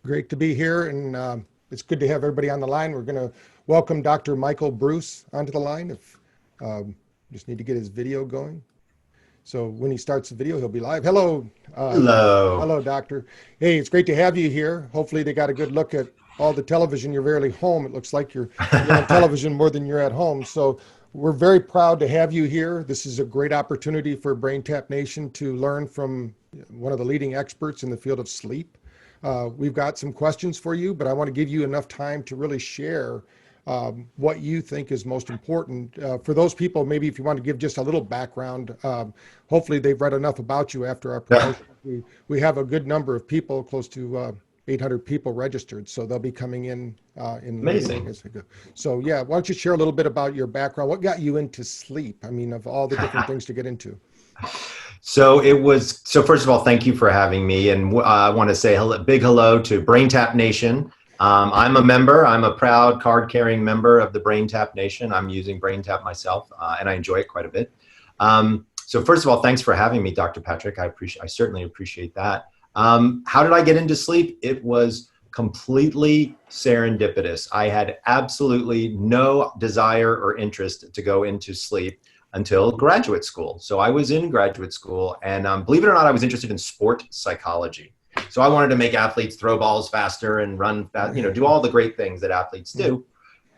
Great to be here, and it's good to have everybody on the line. We're going to welcome Dr. Michael Breus onto the line. If just need to get his video going. So when he starts the video, he'll be live. Hello. Hello. Hello, doctor. Hey, it's great to have you here. Hopefully they got a good look at all the television. You're rarely home. It looks like you're on television more than you're at home. So we're very proud to have you here. This is a great opportunity for BrainTap Nation to learn from one of the leading experts in the field of sleep. We've got some questions for you, but I want to give you enough time to really share what you think is most important. For those people, maybe if you want to give just a little background, hopefully they've read enough about you after our promotion. We have a good number of people, close to 800 people registered, so they'll be coming in. Amazing. So yeah, why don't you share a little bit about your background? What got you into sleep? I mean, of all the different things to get into. So first of all, thank you for having me. And I want to say a big hello to BrainTap Nation. I'm a member. I'm a proud card-carrying member of the BrainTap Nation. I'm using BrainTap myself, and I enjoy it quite a bit. So first of all, thanks for having me, Dr. Patrick. I certainly appreciate that. How did I get into sleep? It was completely serendipitous. I had absolutely no desire or interest to go into sleep until graduate school. So I was in graduate school, and believe it or not, I was interested in sport psychology. So I wanted to make athletes throw balls faster and run fast, do all the great things that athletes do.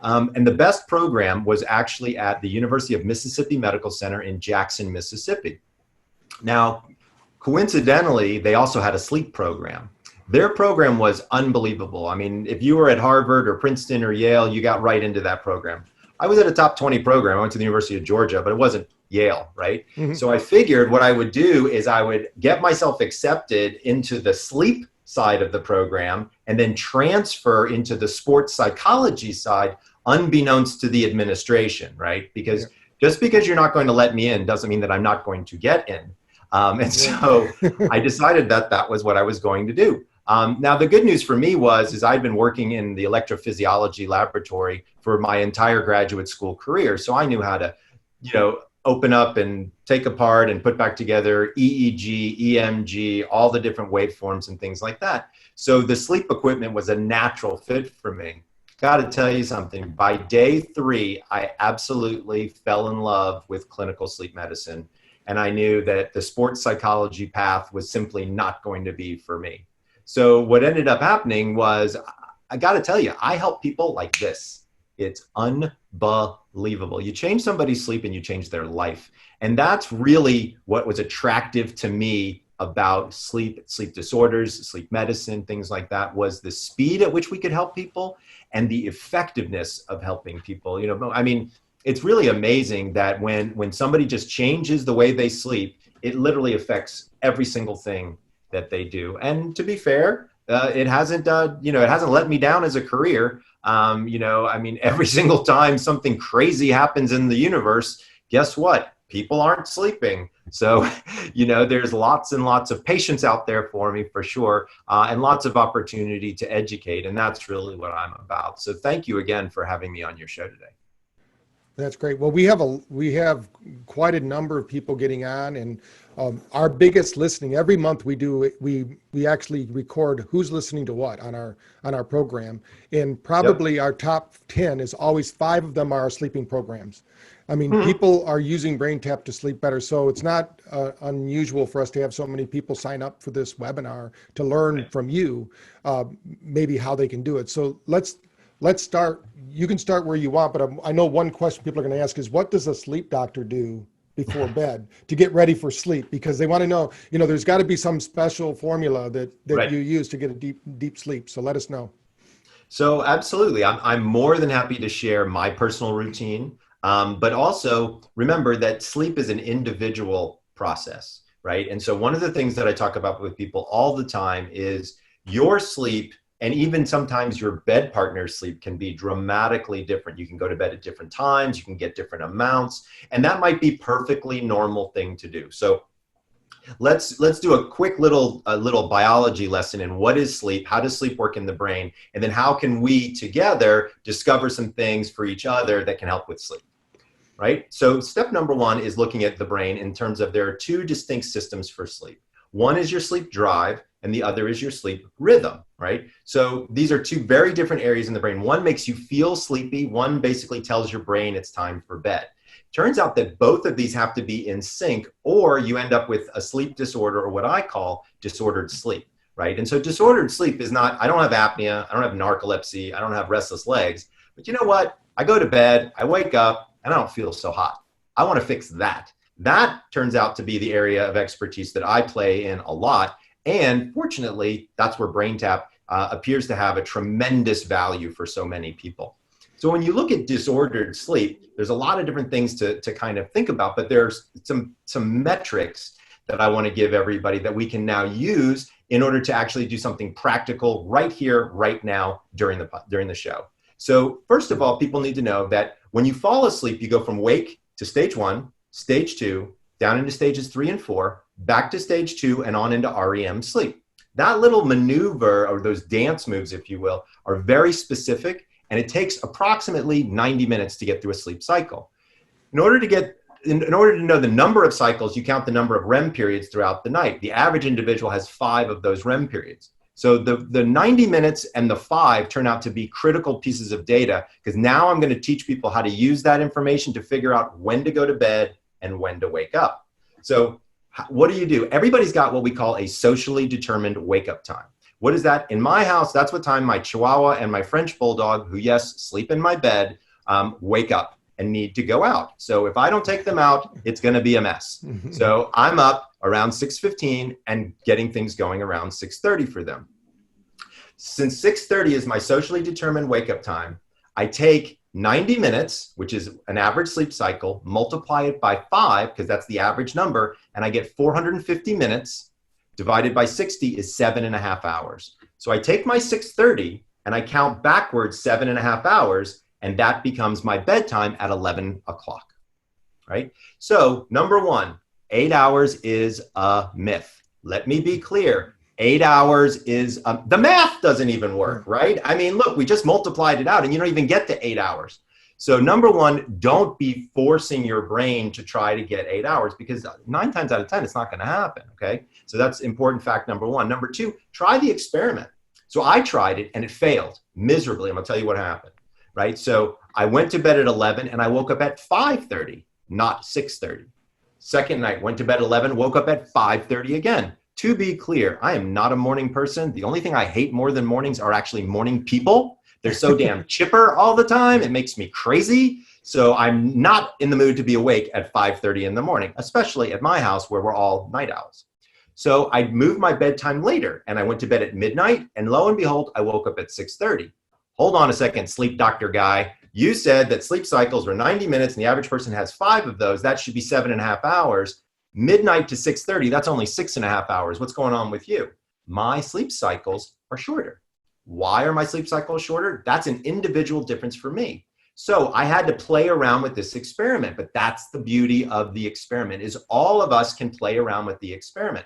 And the best program was actually at the University of Mississippi Medical Center in Jackson, Mississippi. Now, coincidentally, they also had a sleep program. Their program was unbelievable. I mean, if you were at Harvard or Princeton or Yale, you got right into that program. I was at a top 20 program. I went to the University of Georgia, but it wasn't Yale, right? Mm-hmm. So I figured what I would do is I would get myself accepted into the sleep side of the program and then transfer into the sports psychology side, unbeknownst to the administration, right? Because just because you're not going to let me in doesn't mean that I'm not going to get in. So I decided that that was what I was going to do. Now, the good news for me is I'd been working in the electrophysiology laboratory for my entire graduate school career. So I knew how to, open up and take apart and put back together EEG, EMG, all the different waveforms and things like that. So the sleep equipment was a natural fit for me. Got to tell you something. By day 3, I absolutely fell in love with clinical sleep medicine. And I knew that the sports psychology path was simply not going to be for me. So what ended up happening was, I got to tell you, I help people like this. It's unbelievable. You change somebody's sleep and you change their life. And that's really what was attractive to me about sleep disorders, sleep medicine, things like that, was the speed at which we could help people and the effectiveness of helping people. I mean, it's really amazing that when somebody just changes the way they sleep, it literally affects every single thing that they do. And to be fair, it hasn't let me down as a career. I mean, every single time something crazy happens in the universe, guess what? People aren't sleeping. So, there's lots and lots of patience out there for me, for sure, and lots of opportunity to educate. And that's really what I'm about. So thank you again for having me on your show today. That's great. Well, we have quite a number of people getting on, and our biggest listening every month we actually record who's listening to what on our program, and probably our top 10 is always 5 of them are our sleeping programs. I mean, people are using BrainTap to sleep better, so it's not unusual for us to have so many people sign up for this webinar to learn from you, maybe how they can do it. So let's start. You can start where you want, but I know one question people are going to ask is, what does a sleep doctor do before bed to get ready for sleep? Because they want to know, there's got to be some special formula that you use to get a deep sleep. So let us know. So absolutely. I'm more than happy to share my personal routine. But also remember that sleep is an individual process, right? And so one of the things that I talk about with people all the time is your sleep, and even sometimes your bed partner's sleep, can be dramatically different. You can go to bed at different times, you can get different amounts, and that might be perfectly normal thing to do. So let's do a quick little biology lesson in what is sleep, how does sleep work in the brain, and then how can we together discover some things for each other that can help with sleep, right? So step number 1 is looking at the brain in terms of there are 2 distinct systems for sleep. One is your sleep drive, and the other is your sleep rhythm, right? So these are two very different areas in the brain. One makes you feel sleepy. One basically tells your brain it's time for bed. Turns out that both of these have to be in sync, or you end up with a sleep disorder, or what I call disordered sleep, right? And so disordered sleep is not, I don't have apnea, I don't have narcolepsy, I don't have restless legs, but you know what? I go to bed, I wake up, and I don't feel so hot. I want to fix that. That turns out to be the area of expertise that I play in a lot. And fortunately, that's where BrainTap appears to have a tremendous value for so many people. So when you look at disordered sleep, there's a lot of different things to kind of think about, but there's some metrics that I want to give everybody that we can now use in order to actually do something practical right here, right now during the show. So first of all, people need to know that when you fall asleep, you go from wake to stage 1, stage 2, down into stages 3 and 4, back to stage 2, and on into REM sleep. That little maneuver, or those dance moves, if you will, are very specific, and it takes approximately 90 minutes to get through a sleep cycle. In order to know the number of cycles, you count the number of REM periods throughout the night. The average individual has 5 of those REM periods. So the 90 minutes and the 5 turn out to be critical pieces of data, because now I'm going to teach people how to use that information to figure out when to go to bed and when to wake up. So what do? Everybody's got what we call a socially determined wake-up time. What is that? In my house, that's what time my Chihuahua and my French Bulldog, who, yes, sleep in my bed, wake up and need to go out. So if I don't take them out, it's going to be a mess. So I'm up around 6:15 and getting things going around 6:30 for them. Since 6:30 is my socially determined wake-up time, I take 90 minutes, which is an average sleep cycle, multiply it by 5, because that's the average number, and I get 450 minutes. Divided by 60 is 7.5 hours. So I take my 6:30 and I count backwards 7.5 hours, and that becomes my bedtime at 11 o'clock, right? So number 1, 8 hours is a myth. Let me be clear. 8 hours is, the math doesn't even work, right? I mean, look, we just multiplied it out and you don't even get to 8 hours. So number 1, don't be forcing your brain to try to get 8 hours, because 9 times out of 10, it's not going to happen, okay? So that's important fact number 1. Number 2, try the experiment. So I tried it and it failed miserably. I'm going to tell you what happened, right? So I went to bed at 11 and I woke up at 5:30, not 6:30. Second night, went to bed at 11, woke up at 5:30 again. To be clear, I am not a morning person. The only thing I hate more than mornings are actually morning people. They're so damn chipper all the time. It makes me crazy. So I'm not in the mood to be awake at 5:30 in the morning, especially at my house where we're all night owls. So I moved my bedtime later and I went to bed at midnight, and lo and behold, I woke up at 6:30. Hold on a second, sleep doctor guy. You said that sleep cycles were 90 minutes and the average person has 5 of those. That should be 7.5 hours. Midnight to 6:30, that's only 6.5 hours. What's going on with you? My sleep cycles are shorter. Why are my sleep cycles shorter? That's an individual difference for me. So I had to play around with this experiment, but that's the beauty of the experiment, is all of us can play around with the experiment.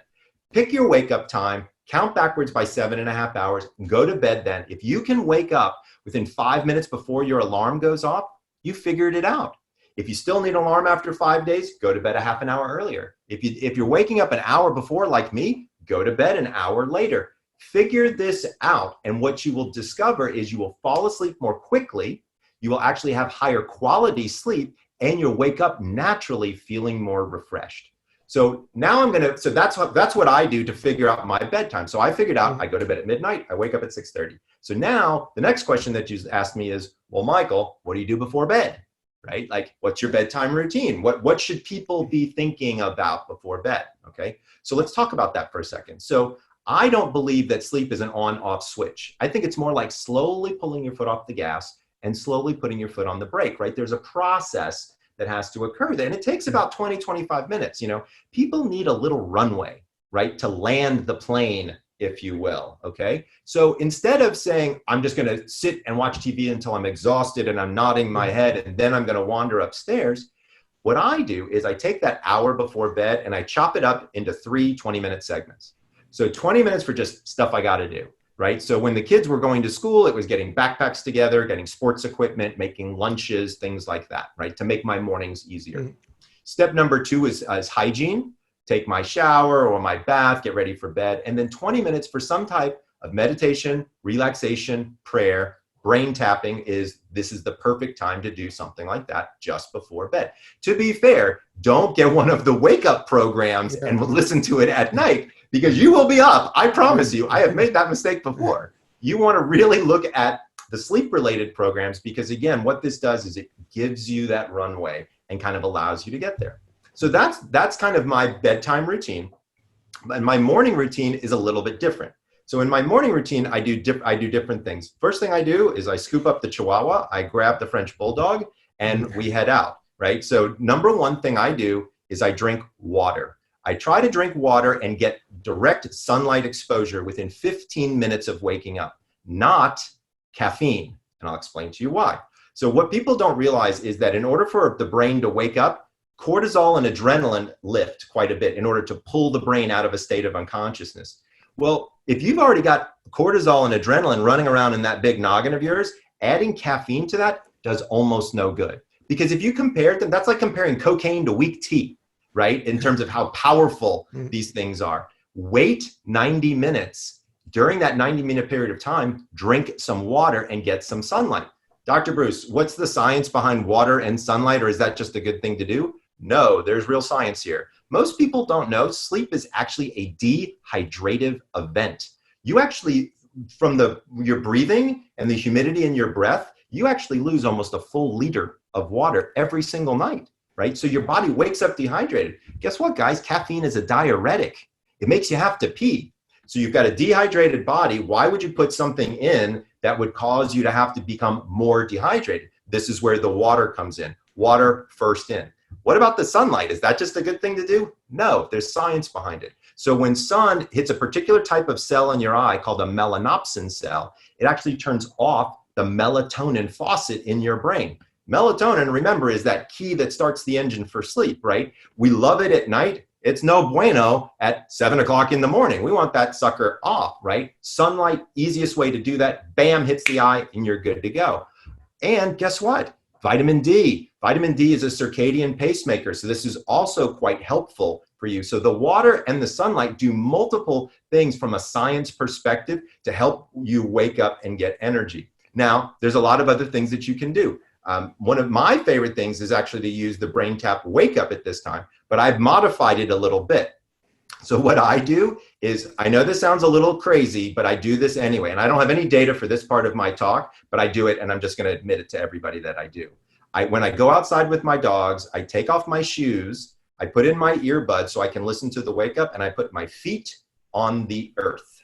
Pick your wake up time, count backwards by 7.5 hours, and go to bed then. If you can wake up within 5 minutes before your alarm goes off, you figured it out. If you still need an alarm after 5 days, go to bed a half an hour earlier. If you're waking up an hour before, like me, go to bed an hour later. Figure this out, and what you will discover is you will fall asleep more quickly, you will actually have higher quality sleep, and you'll wake up naturally feeling more refreshed. So now so that's what I do to figure out my bedtime. So I figured out I go to bed at midnight, I wake up at 6:30. So now the next question that you asked me is, well, Michael, what do you do before bed? Right? Like, what's your bedtime routine? What should people be thinking about before bed? Okay. So let's talk about that for a second. So I don't believe that sleep is an on-off switch. I think it's more like slowly pulling your foot off the gas and slowly putting your foot on the brake, right? There's a process that has to occur there, and it takes about 20, 25 minutes. You know, people need a little runway, right, to land the plane, if you will, okay? So instead of saying, I'm just gonna sit and watch TV until I'm exhausted and I'm nodding my head and then I'm gonna wander upstairs, what I do is I take that hour before bed and I chop it up into 3 20-minute segments. So 20 minutes for just stuff I got to do, right? So when the kids were going to school, it was getting backpacks together, getting sports equipment, making lunches, things like that, right? To make my mornings easier. Step number 2 is hygiene. take my shower or my bath, get ready for bed, and then 20 minutes for some type of meditation, relaxation, prayer. Brain tapping this is the perfect time to do something like that just before bed. To be fair, don't get one of the wake up programs and listen to it at night, because you will be up. I promise you, I have made that mistake before. You want to really look at the sleep related programs, because again, what this does is it gives you that runway and kind of allows you to get there. So that's kind of my bedtime routine. And my morning routine is a little bit different. So in my morning routine, I do different things. First thing I do is I scoop up the Chihuahua, I grab the French Bulldog, and we head out, right? So number one thing I do is I drink water. I try to drink water and get direct sunlight exposure within 15 minutes of waking up, not caffeine. And I'll explain to you why. So what people don't realize is that in order for the brain to wake up, cortisol and adrenaline lift quite a bit in order to pull the brain out of a state of unconsciousness. Well, if you've already got cortisol and adrenaline running around in that big noggin of yours, adding caffeine to that does almost no good. Because if you compare them, that's like comparing cocaine to weak tea, right? In terms of how powerful these things are. Wait 90 minutes. During that 90-minute period of time, drink some water and get some sunlight. Dr. Breus, what's the science behind water and sunlight, or is that just a good thing to do? No, there's real science here. Most people don't know sleep is actually a dehydrative event. You actually, from your breathing and the humidity in your breath, you actually lose almost a full liter of water every single night, right? So your body wakes up dehydrated. Guess what, guys? Caffeine is a diuretic. It makes you have to pee. So you've got a dehydrated body. Why would you put something in that would cause you to have to become more dehydrated? This is where the water comes in. Water first in. What about the sunlight? Is that just a good thing to do? No, there's science behind it. So when sun hits a particular type of cell in your eye called a melanopsin cell, it actually turns off the melatonin faucet in your brain. Melatonin, remember, is that key that starts the engine for sleep, right? We love it at night. It's no bueno at 7 o'clock in the morning. We want that sucker off, right? Sunlight, easiest way to do that. Bam, hits the eye and you're good to go. And guess what? Vitamin D. Vitamin D is a circadian pacemaker, so this is also quite helpful for you. So the water and the sunlight do multiple things from a science perspective to help you wake up and get energy. Now, there's a lot of other things that you can do. One of my favorite things is actually to use the BrainTap Wake Up at this time, but I've modified it a little bit. So what I do is, I know this sounds a little crazy, but I do this anyway. And I don't have any data for this part of my talk, but I do it, and I'm just going to admit it to everybody that I do. When I go outside with my dogs, I take off my shoes, I put in my earbuds so I can listen to the wake up, and I put my feet on the earth.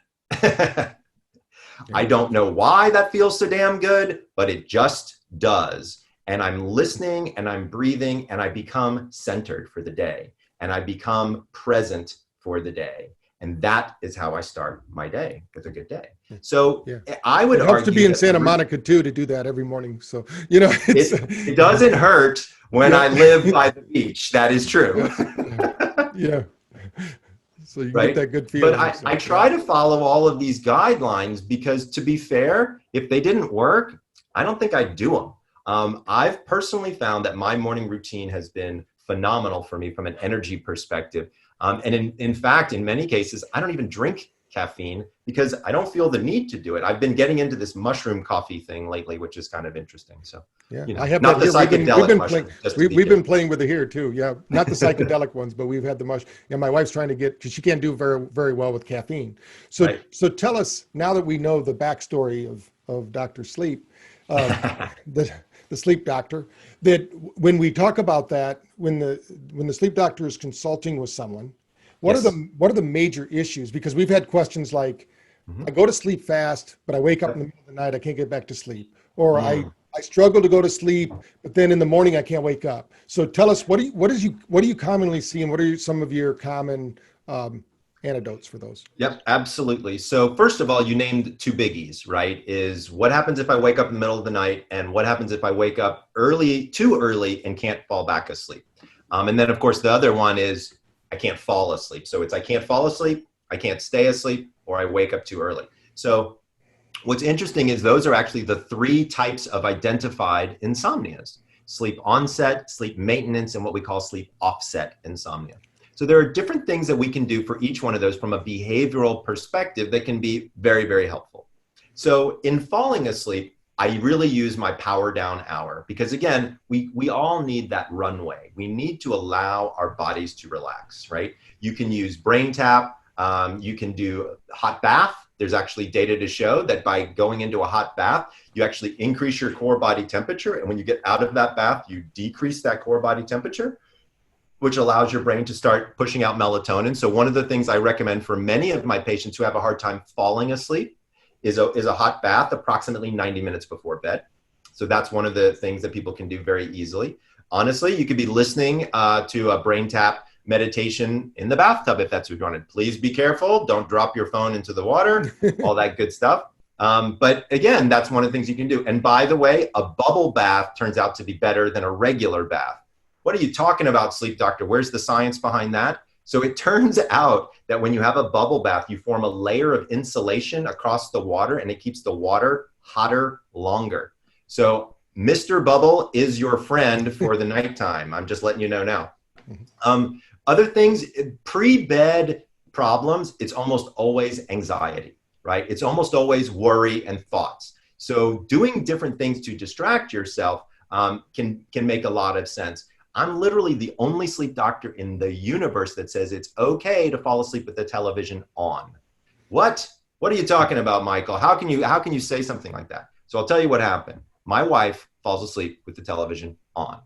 I don't know why that feels so damn good, but it just does. And I'm listening and I'm breathing and I become centered for the day and I become present for the day. And that is how I start my day with a good day. So I would argue, it helps to be in Santa Monica too, to do that every morning. So, you know, it doesn't hurt when I live by the beach. That is true. Yeah. So you get that good feeling. But I try to follow all of these guidelines because, to be fair, if they didn't work, I don't think I'd do them. I've personally found that my morning routine has been phenomenal for me from an energy perspective. And in fact, in many cases, I don't even drink caffeine because I don't feel the need to do it. I've been getting into this mushroom coffee thing lately, which is kind of interesting. So, yeah, you know, I have not the psychedelic mushroom. mushroom. We've been playing with it here too. Yeah, not the psychedelic ones, but we've had the mushroom. Yeah, my wife's trying to get, because she can't do very well with caffeine. So, so tell us, now that we know the backstory of Dr. Sleep, the sleep doctor, that when we talk about that, when the sleep doctor is consulting with someone, what are the major issues? Because we've had questions like, I go to sleep fast, but I wake up in the middle of the night, I can't get back to sleep. Or I struggle to go to sleep, but then in the morning I can't wake up. So tell us, what do you commonly see, and what are some of your common antidotes for those? Yep, absolutely. So first of all, you named two biggies, right? Is what happens if I wake up in the middle of the night, and what happens if I wake up too early and can't fall back asleep. And then of course the other one is I can't fall asleep. So it's I can't fall asleep, I can't stay asleep, or I wake up too early. So what's interesting is those are actually the three types of identified insomnias: sleep onset, sleep maintenance, and what we call sleep offset insomnia. So there are different things that we can do for each one of those from a behavioral perspective that can be very, very helpful. So in falling asleep, I really use my power down hour because again, we all need that runway. We need to allow our bodies to relax, right? You can use BrainTap. You can do hot bath. There's actually data to show that by going into a hot bath, you actually increase your core body temperature. And when you get out of that bath, you decrease that core body temperature, which allows your brain to start pushing out melatonin. So one of the things I recommend for many of my patients who have a hard time falling asleep is a hot bath approximately 90 minutes before bed. So that's one of the things that people can do very easily. Honestly, you could be listening to a BrainTap meditation in the bathtub if that's what you wanted. Please be careful. Don't drop your phone into the water, all that good stuff. But again, that's one of the things you can do. And by the way, a bubble bath turns out to be better than a regular bath. What are you talking about, sleep doctor? Where's the science behind that? So it turns out that when you have a bubble bath, you form a layer of insulation across the water and it keeps the water hotter longer. So Mr. Bubble is your friend for the nighttime. I'm just letting you know now. Other things, pre-bed problems, it's almost always anxiety, right? It's almost always worry and thoughts. So doing different things to distract yourself can make a lot of sense. I'm literally the only sleep doctor in the universe that says it's okay to fall asleep with the television on. What are you talking about, Michael? How can you say something like that? So I'll tell you what happened. My wife falls asleep with the television on.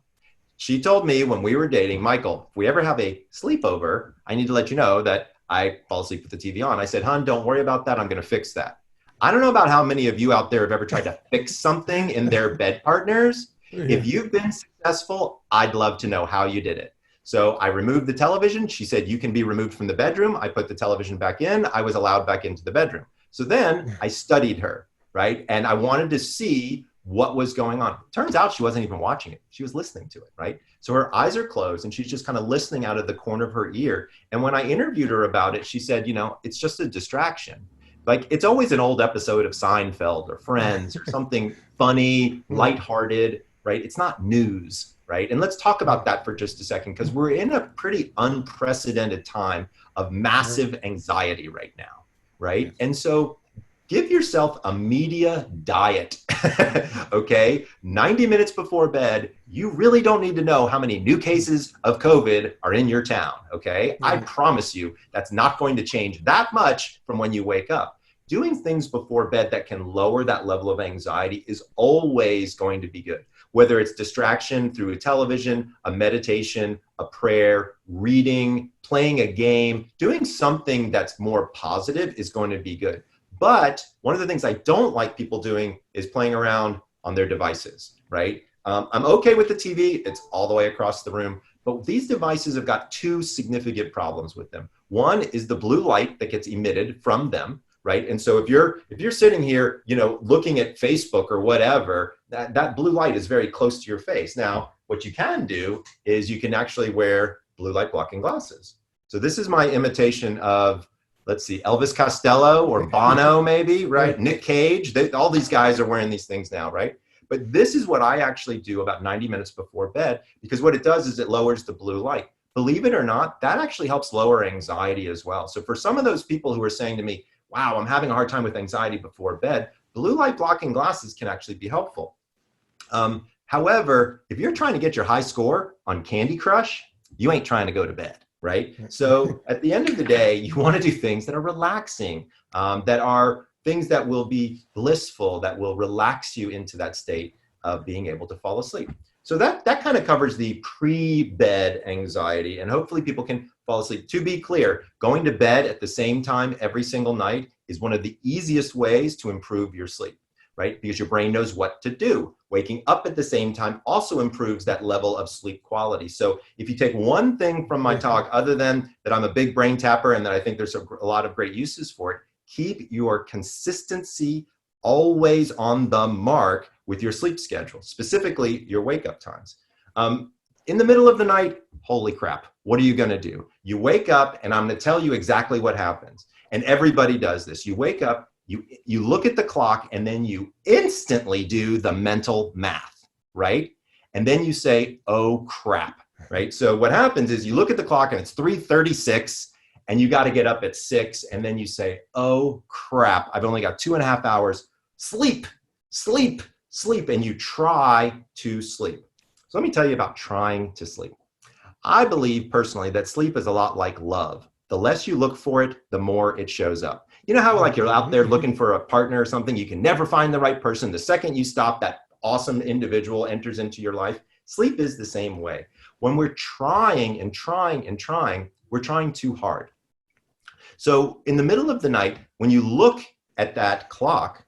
She told me when we were dating, Michael, if we ever have a sleepover, I need to let you know that I fall asleep with the TV on. I said, hon, don't worry about that. I'm going to fix that. I don't know about how many of you out there have ever tried to fix something in their bed partners. If you've been successful, I'd love to know how you did it. So I removed the television. She said, you can be removed from the bedroom. I put the television back in. I was allowed back into the bedroom. So then I studied her, right? And I wanted to see what was going on. Turns out she wasn't even watching it. She was listening to it, right? So her eyes are closed and she's just kind of listening out of the corner of her ear. And when I interviewed her about it, she said, you know, it's just a distraction. Like it's always an old episode of Seinfeld or Friends or something funny, lighthearted, right? It's not news, right? And let's talk about that for just a second, because we're in a pretty unprecedented time of massive anxiety right now, right? And so give yourself a media diet, okay? 90 minutes before bed, you really don't need to know how many new cases of COVID are in your town, okay? I promise you that's not going to change that much from when you wake up. Doing things before bed that can lower that level of anxiety is always going to be good. Whether it's distraction through a television, a meditation, a prayer, reading, playing a game, doing something that's more positive is going to be good. But one of the things I don't like people doing is playing around on their devices, right? I'm okay with the TV. It's all the way across the room. But these devices have got two significant problems with them. One is the blue light that gets emitted from them, right? And so if you're sitting here, you know, looking at Facebook or whatever, that blue light is very close to your face. Now, what you can do is you can actually wear blue light blocking glasses. So this is my imitation of, let's see, Elvis Costello or Bono maybe, right? Nick Cage, all these guys are wearing these things now, right? But this is what I actually do about 90 minutes before bed, because what it does is it lowers the blue light. Believe it or not, that actually helps lower anxiety as well. So for some of those people who are saying to me, wow, I'm having a hard time with anxiety before bed, blue light blocking glasses can actually be helpful. However, if you're trying to get your high score on Candy Crush, you ain't trying to go to bed, right? So at the end of the day, you want to do things that are relaxing, that are things that will be blissful, that will relax you into that state of being able to fall asleep. So that kind of covers the pre-bed anxiety, and hopefully people can fall asleep. To be clear, going to bed at the same time every single night is one of the easiest ways to improve your sleep, right? Because your brain knows what to do. Waking up at the same time also improves that level of sleep quality. So if you take one thing from my talk, other than that I'm a big brain tapper and that I think there's a lot of great uses for it, keep your consistency always on the mark with your sleep schedule, specifically your wake up times. In the middle of the night, holy crap, what are you gonna do? You wake up, and I'm gonna tell you exactly what happens. And everybody does this. You wake up, you look at the clock, and then you instantly do the mental math, right? And then you say, oh crap, right? So what happens is you look at the clock and it's 3:36 and you got to get up at 6. And then you say, oh crap, I've only got 2.5 hours. Sleep, sleep, sleep. And you try to sleep. So let me tell you about trying to sleep. I believe personally that sleep is a lot like love. The less you look for it, the more it shows up. You know how like you're out there looking for a partner or something, you can never find the right person. The second you stop, that awesome individual enters into your life. Sleep is the same way. When we're trying and trying and trying, we're trying too hard. So in the middle of the night, when you look at that clock,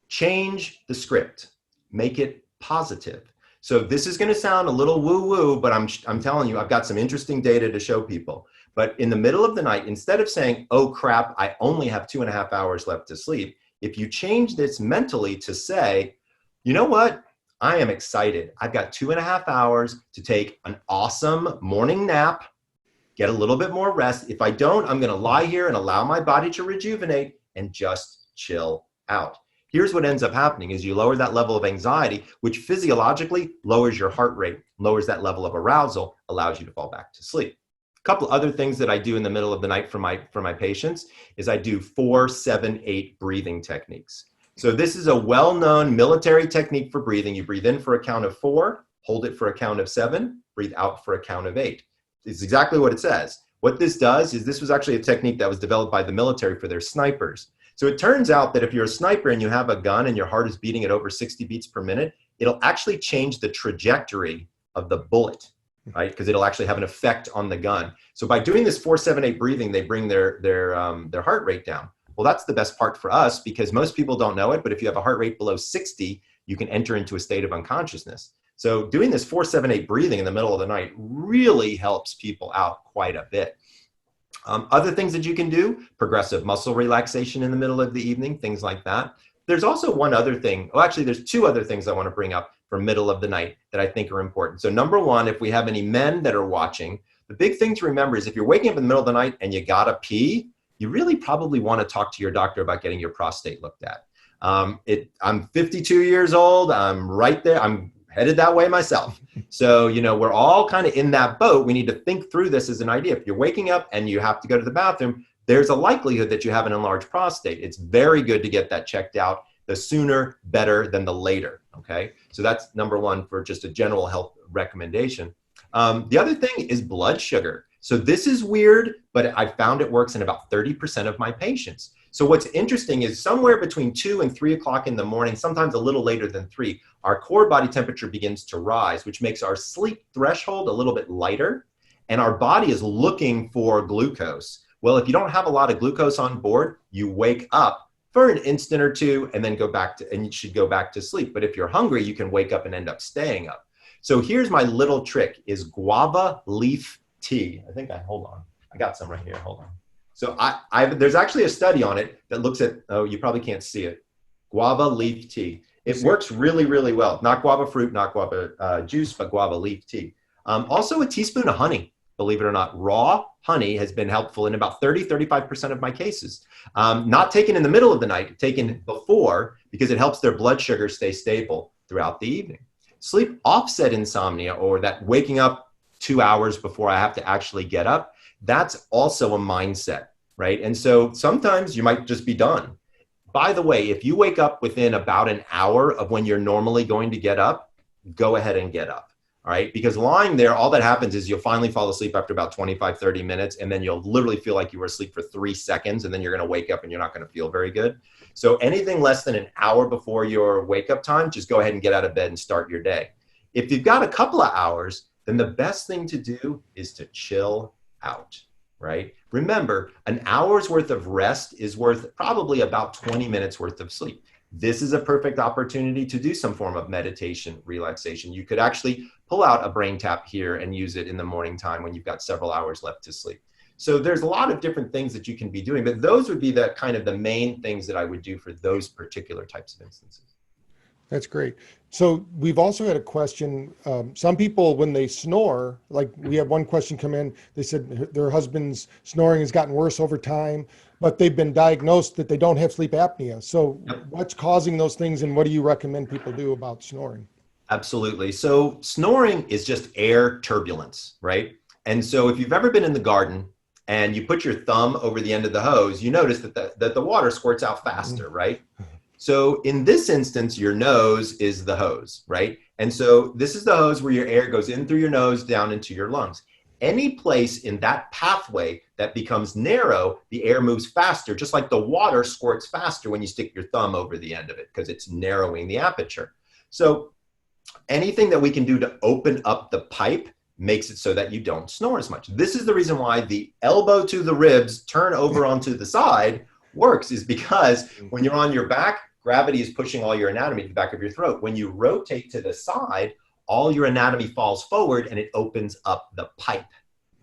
change the script, make it positive. So this is going to sound a little woo-woo, but I'm telling you, I've got some interesting data to show people. But in the middle of the night, instead of saying, oh crap, I only have 2.5 hours left to sleep, if you change this mentally to say, you know what? I am excited. I've got 2.5 hours to take an awesome morning nap, get a little bit more rest. If I don't, I'm going to lie here and allow my body to rejuvenate and just chill out. Here's what ends up happening is you lower that level of anxiety, which physiologically lowers your heart rate, lowers that level of arousal, allows you to fall back to sleep. A couple other things that I do in the middle of the night for my patients is I do 4-7-8 breathing techniques. So this is a well-known military technique for breathing. You breathe in for a count of 4, hold it for a count of 7, breathe out for a count of 8. It's exactly what it says. What this does is this was actually a technique that was developed by the military for their snipers. So it turns out that if you're a sniper and you have a gun and your heart is beating at over 60 beats per minute, it'll actually change the trajectory of the bullet, right? Because it'll actually have an effect on the gun. So by doing this 4-7-8 breathing, they bring their heart rate down. Well, that's the best part for us because most people don't know it, but if you have a heart rate below 60, you can enter into a state of unconsciousness. So doing this 4-7-8 breathing in the middle of the night really helps people out quite a bit. Other things that you can do, progressive muscle relaxation in the middle of the evening, things like that. There's also one other thing. Well, actually, there's 2 other things I want to bring up for middle of the night that I think are important. So number one, if we have any men that are watching, the big thing to remember is if you're waking up in the middle of the night and you gotta pee, you really probably want to talk to your doctor about getting your prostate looked at. I'm 52 years old. I'm right there. I'm headed that way myself. So, we're all kind of in that boat. We need to think through this as an idea. If you're waking up and you have to go to the bathroom, there's a likelihood that you have an enlarged prostate. It's very good to get that checked out. The sooner, better than the later, okay? So that's number one for just a general health recommendation. The other thing is blood sugar. So this is weird, but I found it works in about 30% of my patients. So what's interesting is somewhere between 2 and 3 o'clock in the morning, sometimes a little later than 3, our core body temperature begins to rise, which makes our sleep threshold a little bit lighter, and our body is looking for glucose. Well, if you don't have a lot of glucose on board, you wake up for an instant or two and then you should go back to sleep. But if you're hungry, you can wake up and end up staying up. So here's my little trick is guava leaf tea. Hold on. I got some right here. Hold on. So there's actually a study on it that looks at, oh, you probably can't see it. Guava leaf tea. It works really, really well. Not guava fruit, not guava juice, but guava leaf tea. Also a teaspoon of honey, believe it or not. Raw honey has been helpful in about 35% of my cases. Not taken in the middle of the night, taken before because it helps their blood sugar stay stable throughout the evening. Sleep offset insomnia, or that waking up 2 hours before I have to actually get up, that's also a mindset, right? And so sometimes you might just be done. By the way, if you wake up within about an hour of when you're normally going to get up, go ahead and get up, all right? Because lying there, all that happens is you'll finally fall asleep after about 25, 30 minutes, and then you'll literally feel like you were asleep for 3 seconds, and then you're gonna wake up and you're not gonna feel very good. So anything less than an hour before your wake up time, just go ahead and get out of bed and start your day. If you've got a couple of hours, then the best thing to do is to chill out, right? Remember, an hour's worth of rest is worth probably about 20 minutes worth of sleep. This is a perfect opportunity to do some form of meditation, relaxation. You could actually pull out a BrainTap here and use it in the morning time when you've got several hours left to sleep. So there's a lot of different things that you can be doing, but those would be the kind of the main things that I would do for those particular types of instances. That's great. So we've also had a question. Some people, when they snore, like we had one question come in, they said their husband's snoring has gotten worse over time, but they've been diagnosed that they don't have sleep apnea. So what's causing those things and what do you recommend people do about snoring? Absolutely. So snoring is just air turbulence, right? And so if you've ever been in the garden and you put your thumb over the end of the hose, you notice that the water squirts out faster, right? So in this instance, your nose is the hose, right? And so this is the hose where your air goes in through your nose, down into your lungs. Any place in that pathway that becomes narrow, the air moves faster, just like the water squirts faster when you stick your thumb over the end of it, because it's narrowing the aperture. So anything that we can do to open up the pipe makes it so that you don't snore as much. This is the reason why the elbow to the ribs, turn over onto the side works, is because when you're on your back, gravity is pushing all your anatomy to the back of your throat. When you rotate to the side, all your anatomy falls forward and it opens up the pipe.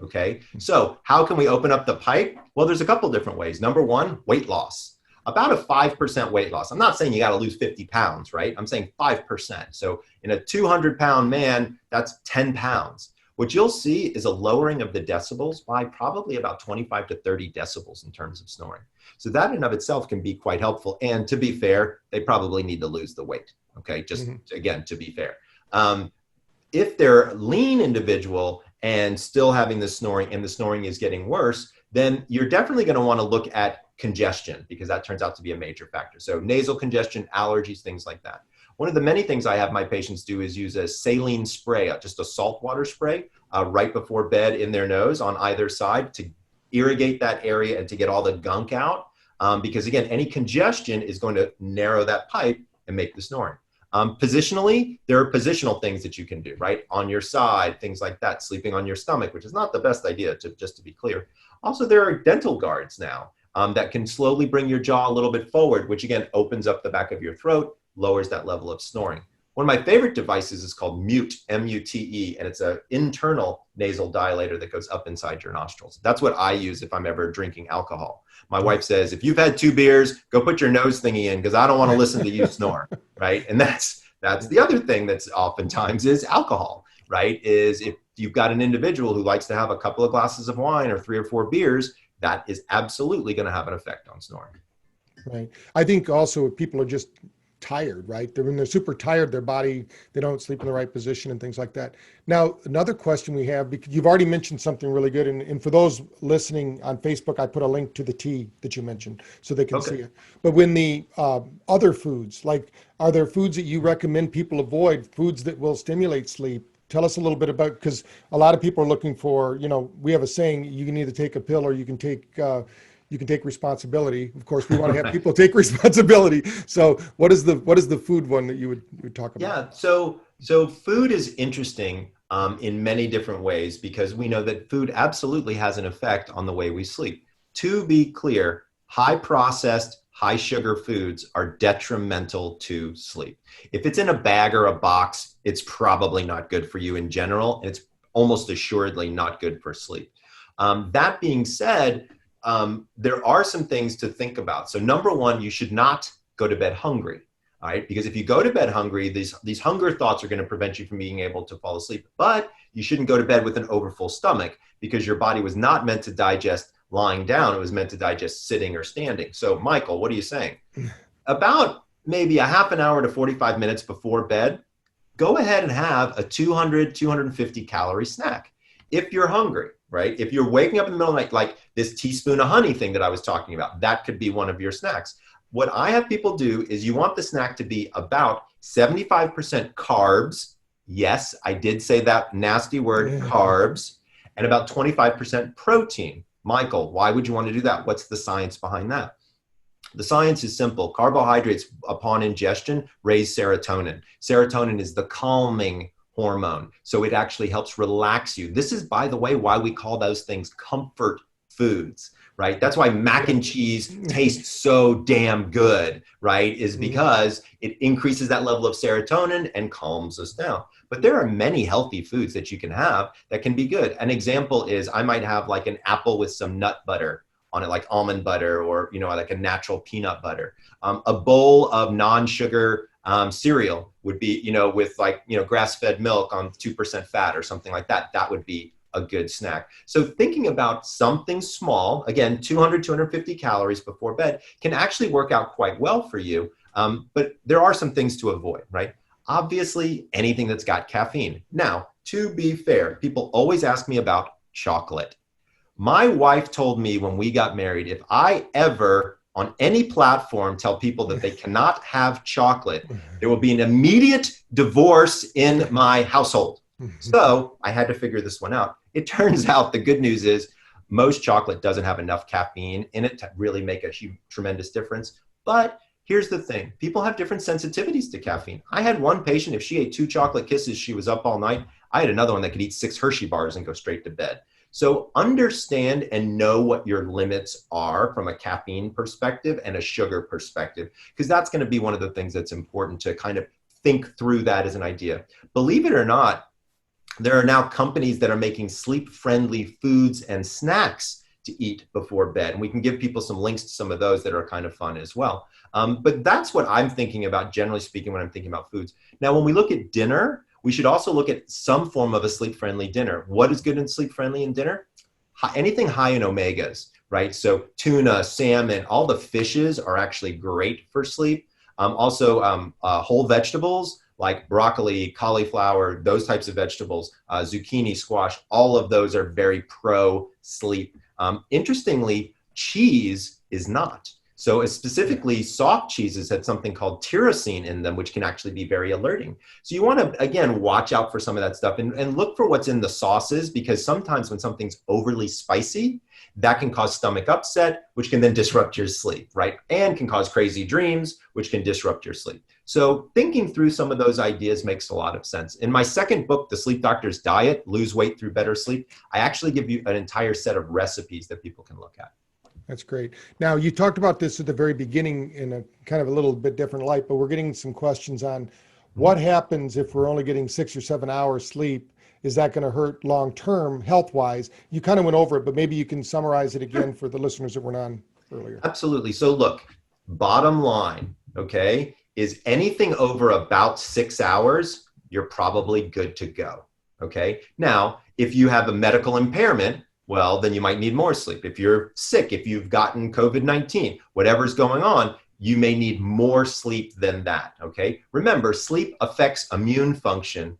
Okay, so how can we open up the pipe? Well, there's a couple different ways. Number one, weight loss. About a 5% weight loss. I'm not saying you got to lose 50 pounds, right? I'm saying 5%. So in a 200-pound man, that's 10 pounds. What you'll see is a lowering of the decibels by probably about 25 to 30 decibels in terms of snoring. So that in and of itself can be quite helpful. And to be fair, they probably need to lose the weight. Okay, just again, to be fair. If they're a lean individual and still having the snoring and the snoring is getting worse, then you're definitely going to want to look at congestion, because that turns out to be a major factor. So nasal congestion, allergies, things like that. One of the many things I have my patients do is use a saline spray, just a saltwater spray right before bed in their nose on either side to irrigate that area and to get all the gunk out. Because again, any congestion is going to narrow that pipe and make the snoring. Positionally, there are positional things that you can do, right? On your side, things like that, sleeping on your stomach, which is not the best idea, just to be clear. Also, there are dental guards now that can slowly bring your jaw a little bit forward, which again, opens up the back of your throat, lowers that level of snoring. One of my favorite devices is called Mute, M-U-T-E, and it's an internal nasal dilator that goes up inside your nostrils. That's what I use if I'm ever drinking alcohol. My wife says, if you've had 2 beers, go put your nose thingy in, because I don't want to listen to you snore, right? And that's the other thing that's oftentimes is alcohol, right? Is if you've got an individual who likes to have a couple of glasses of wine or 3 or 4 beers, that is absolutely going to have an effect on snoring. Right. I think also if people are just tired, right? When they're super tired, their body, they don't sleep in the right position and things like that. Now, another question we have, because you've already mentioned something really good. And for those listening on Facebook, I put a link to the tea that you mentioned so they can see it. But when the other foods, like, are there foods that you recommend people avoid, foods that will stimulate sleep? Tell us a little bit about, because a lot of people are looking for, we have a saying, you can either take a pill or you can take responsibility. Of course, we want to have people take responsibility. So what is the food one that you would talk about? Yeah, so food is interesting in many different ways, because we know that food absolutely has an effect on the way we sleep. To be clear, high processed, high sugar foods are detrimental to sleep. If it's in a bag or a box, it's probably not good for you in general, and it's almost assuredly not good for sleep. That being said, there are some things to think about. So number one, you should not go to bed hungry, all right? Because if you go to bed hungry, these hunger thoughts are going to prevent you from being able to fall asleep. But you shouldn't go to bed with an overfull stomach, because your body was not meant to digest lying down. It was meant to digest sitting or standing. So Michael, what are you saying? About maybe a half an hour to 45 minutes before bed, go ahead and have a 200, 250 calorie snack if you're hungry, right? If you're waking up in the middle of the night, like this teaspoon of honey thing that I was talking about, that could be one of your snacks. What I have people do is you want the snack to be about 75% carbs. Yes, I did say that nasty word, carbs, and about 25% protein. Michael, why would you want to do that? What's the science behind that? The science is simple. Carbohydrates, upon ingestion, raise serotonin. Serotonin is the calming hormone, so it actually helps relax you. This is, by the way, why we call those things comfort foods, right? That's why mac and cheese tastes so damn good, right? Is because it increases that level of serotonin and calms us down. But there are many healthy foods that you can have that can be good. An example is I might have like an apple with some nut butter on it, like almond butter, or, like a natural peanut butter. A bowl of non-sugar cereal would be, with grass-fed milk on 2% fat or something like that. That would be a good snack. So thinking about something small, again, 200, 250 calories before bed can actually work out quite well for you. But there are some things to avoid, right? Obviously, anything that's got caffeine. Now, to be fair, people always ask me about chocolate. My wife told me when we got married, if I ever on any platform tell people that they cannot have chocolate, there will be an immediate divorce in my household. So I had to figure this one out. It turns out the good news is most chocolate doesn't have enough caffeine in it to really make a huge, tremendous difference. But here's the thing. People have different sensitivities to caffeine. I had one patient, if she ate 2 chocolate kisses, she was up all night. I had another one that could eat 6 Hershey bars and go straight to bed. So understand and know what your limits are from a caffeine perspective and a sugar perspective, because that's going to be one of the things that's important to kind of think through that as an idea. Believe it or not, there are now companies that are making sleep-friendly foods and snacks to eat before bed. And we can give people some links to some of those that are kind of fun as well. But that's what I'm thinking about, generally speaking, when I'm thinking about foods. Now, when we look at dinner, we should also look at some form of a sleep-friendly dinner. What is good and sleep-friendly in dinner? Anything high in omegas, right? So tuna, salmon, all the fishes are actually great for sleep. Also, whole vegetables like broccoli, cauliflower, those types of vegetables, zucchini, squash, all of those are very pro-sleep. Interestingly, cheese is not. So specifically, soft cheeses had something called tyrosine in them, which can actually be very alerting. So you want to, again, watch out for some of that stuff and look for what's in the sauces, because sometimes when something's overly spicy, that can cause stomach upset, which can then disrupt your sleep, right? And can cause crazy dreams, which can disrupt your sleep. So thinking through some of those ideas makes a lot of sense. In my second book, The Sleep Doctor's Diet, Lose Weight Through Better Sleep, I actually give you an entire set of recipes that people can look at. That's great. Now, you talked about this at the very beginning in a kind of a little bit different light, but we're getting some questions on what happens if we're only getting 6 or 7 hours sleep. Is that going to hurt long-term health-wise? You kind of went over it, but maybe you can summarize it again for the listeners that weren't on earlier. Absolutely. So look, bottom line, okay, is anything over about 6 hours, you're probably good to go, okay? Now, if you have a medical impairment, well, then you might need more sleep. If you're sick, if you've gotten COVID-19, whatever's going on, you may need more sleep than that, okay? Remember, sleep affects immune function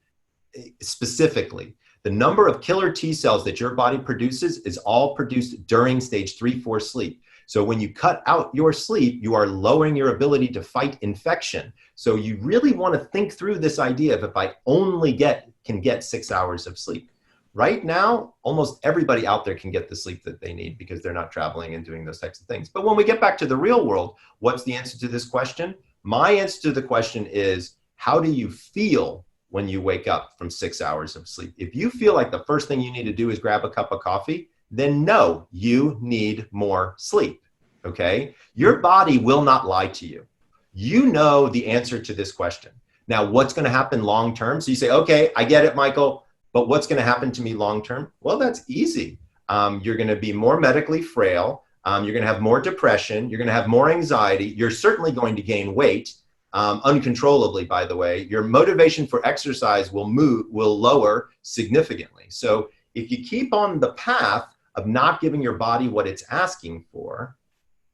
specifically. The number of killer T cells that your body produces is all produced during stage 3-4 sleep. So when you cut out your sleep, you are lowering your ability to fight infection. So you really want to think through this idea of if I only can get 6 hours of sleep. Right now, almost everybody out there can get the sleep that they need because they're not traveling and doing those types of things. But when we get back to the real world, what's the answer to this question? My answer to the question is, how do you feel when you wake up from 6 hours of sleep? If you feel like the first thing you need to do is grab a cup of coffee, then no, you need more sleep, okay? Your body will not lie to you. You know the answer to this question. Now, what's going to happen long term? So you say, okay, I get it, Michael. But what's going to happen to me long term? Well, that's easy. You're going to be more medically frail. You're going to have more depression. You're going to have more anxiety. You're certainly going to gain weight uncontrollably, by the way. Your motivation for exercise will lower significantly. So if you keep on the path of not giving your body what it's asking for,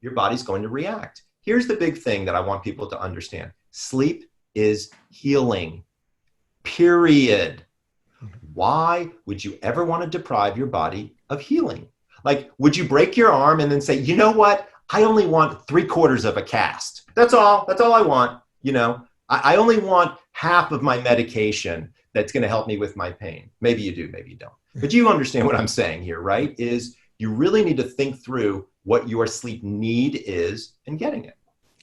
your body's going to react. Here's the big thing that I want people to understand. Sleep is healing, period. Why would you ever want to deprive your body of healing? Like, would you break your arm and then say, you know what? I only want 3/4 of a cast. That's all I want. You know, I only want half of my medication that's going to help me with my pain. Maybe you do, maybe you don't. But you understand what I'm saying here, right? Is you really need to think through what your sleep need is and getting it.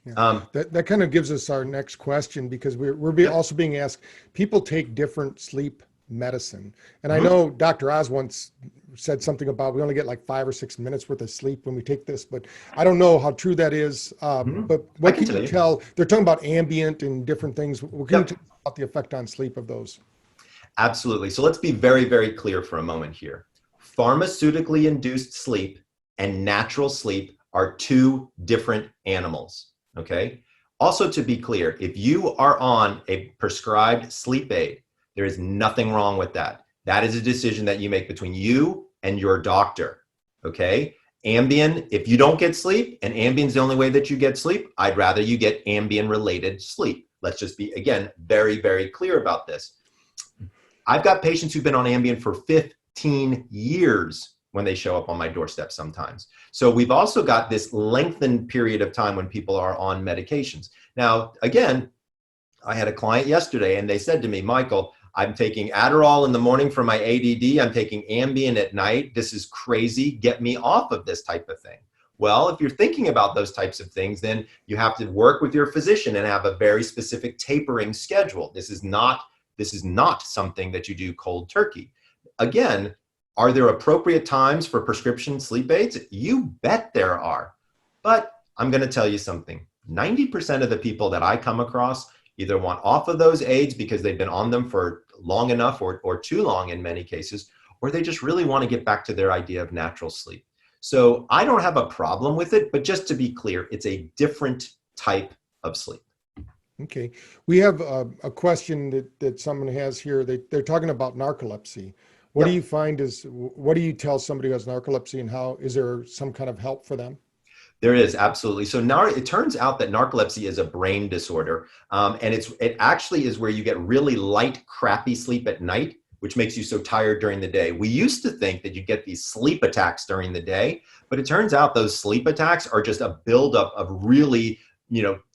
Yeah. That kind of gives us our next question, because we're also being asked, people take different sleep medicine. And I know Dr. Oz once said something about we only get like 5 or 6 minutes worth of sleep when we take this, but I don't know how true that is. But what can you tell? They're talking about ambient and different things. What can you tell about the effect on sleep of those? Absolutely. So let's be very, very clear for a moment here. Pharmaceutically induced sleep and natural sleep are 2 different animals. Okay. Also, to be clear, if you are on a prescribed sleep aid, there is nothing wrong with that. That is a decision that you make between you and your doctor, okay? Ambien, if you don't get sleep, and Ambien's the only way that you get sleep, I'd rather you get Ambien-related sleep. let's just be, again, very, very clear about this. I've got patients who've been on Ambien for 15 years when they show up on my doorstep sometimes. So we've also got this lengthened period of time when people are on medications. Now, again, I had a client yesterday and they said to me, Michael, I'm taking Adderall in the morning for my ADD. I'm taking Ambien at night. This is crazy. Get me off of this type of thing. Well, if you're thinking about those types of things, then you have to work with your physician and have a very specific tapering schedule. This is not something that you do cold turkey. Again, are there appropriate times for prescription sleep aids? You bet there are. But I'm going to tell you something. 90% of the people that I come across either want off of those aids because they've been on them for long enough or too long in many cases, or they just really want to get back to their idea of natural sleep. So I don't have a problem with it, but just to be clear, it's a different type of sleep. Okay. We have a question that someone has here. They're talking about narcolepsy. What do you find what do you tell somebody who has narcolepsy, and how is there some kind of help for them? There is, absolutely. So it turns out that narcolepsy is a brain disorder, and it actually is where you get really light, crappy sleep at night, which makes you so tired during the day. We used to think that you get these sleep attacks during the day, but it turns out those sleep attacks are just a buildup of really,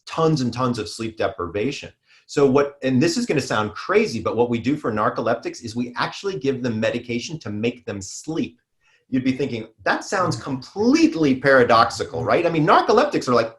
tons and tons of sleep deprivation. So and this is going to sound crazy, but what we do for narcoleptics is we actually give them medication to make them sleep. You'd be thinking, that sounds completely paradoxical, right? I mean, narcoleptics are like,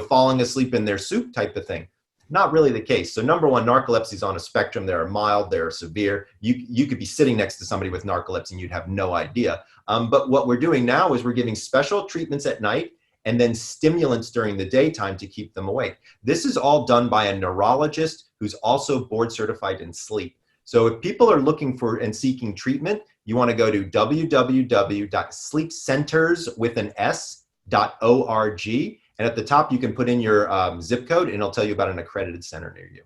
falling asleep in their soup type of thing. Not really the case. So number one, narcolepsy is on a spectrum. There are mild, there are severe. You could be sitting next to somebody with narcolepsy and you'd have no idea. But what we're doing now is we're giving special treatments at night and then stimulants during the daytime to keep them awake. This is all done by a neurologist who's also board certified in sleep. So if people are looking for and seeking treatment, you want to go to www.sleepcenterswithans.org. And at the top, you can put in your zip code and it'll tell you about an accredited center near you.